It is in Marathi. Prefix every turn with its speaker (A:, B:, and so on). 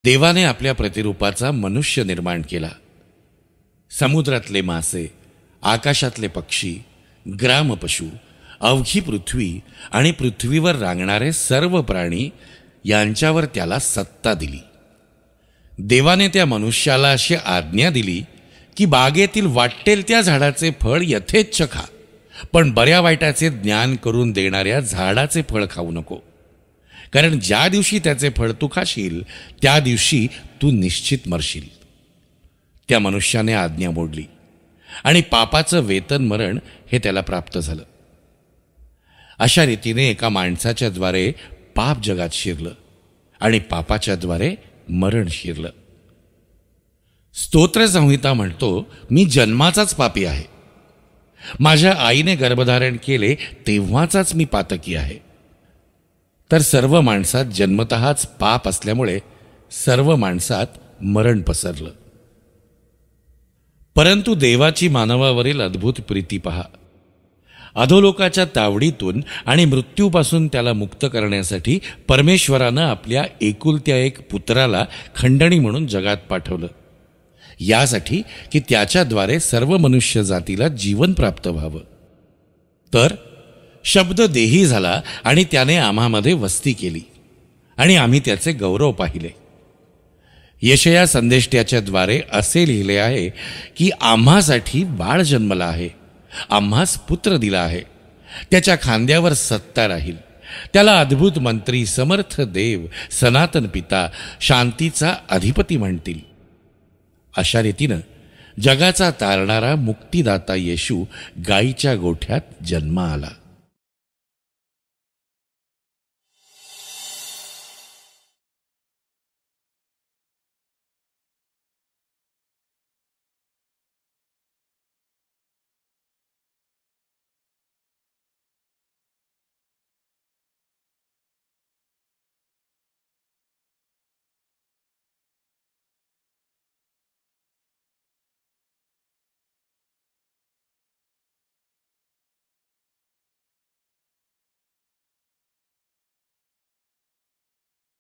A: देवाने आपल्या प्रतिरूपाचा मनुष्य निर्माण केला. समुद्रातले मासे, आकाशातले पक्षी, ग्रामपशु, अवघी पृथ्वी आणि पृथ्वीवर रांगणारे सर्व प्राणी यांच्यावर त्याला सत्ता दिली. देवाने त्या मनुष्याला अशी आज्ञा दिली की बागेतील वाटेल त्या झाडाचे फळ यथेच्छ खा, पण बऱ्या वाईटाचे ज्ञान करून देणाऱ्या झाडाचे फळ खाऊ नको, कारण ज्या दिवशी त्याचे फळ तू खाशील त्या दिवशी तू निश्चित मरशील. त्या मनुष्याने आज्ञा मोडली आणि पापाचं वेतन मरण हे त्याला प्राप्त झालं. अशा रीतीने एका माणसाच्या द्वारे पाप जगात शिरलं आणि पापाच्या द्वारे मरण शिरलं. स्तोत्र संहिता म्हणतो, मी जन्माचाच पापी आहे. माझ्या आईने गर्भधारण केले तेव्हाचाच मी पातकी आहे. तर सर्व माणसात जन्मतःच पाप असल्यामुळे सर्व माणसात मरण पसरलं. परंतु देवाची मानवावरील अद्भुत प्रीती पहा. अधोलोकाच्या तावडीतून आणि मृत्यूपासून त्याला मुक्त करण्यासाठी परमेश्वरानं आपल्या एकुलत्या एक पुत्राला खंडणी म्हणून जगात पाठवलं, यासाठी की त्याच्याद्वारे सर्व मनुष्य जातीला जीवन प्राप्त व्हावं. तर शब्द देही झाला आणि त्याने आम्हामध्ये वस्ती केली आणि आम्ही त्याचे गौरव पाहिले. यशया संदेष्ट्याच्या द्वारे असे लिहिले आहे की आम्हासाठी बाळ जन्मला आहे, आम्हास पुत्र दिला आहे, त्याच्या खांद्यावर सत्ता राहील. त्याला अद्भुत मंत्री, समर्थ देव, सनातन पिता, शांतीचा अधिपती म्हणतील. अशा रीतीनं जगाचा तारणारा मुक्तिदाता येशू गायीच्या गोठ्यात जन्म आला.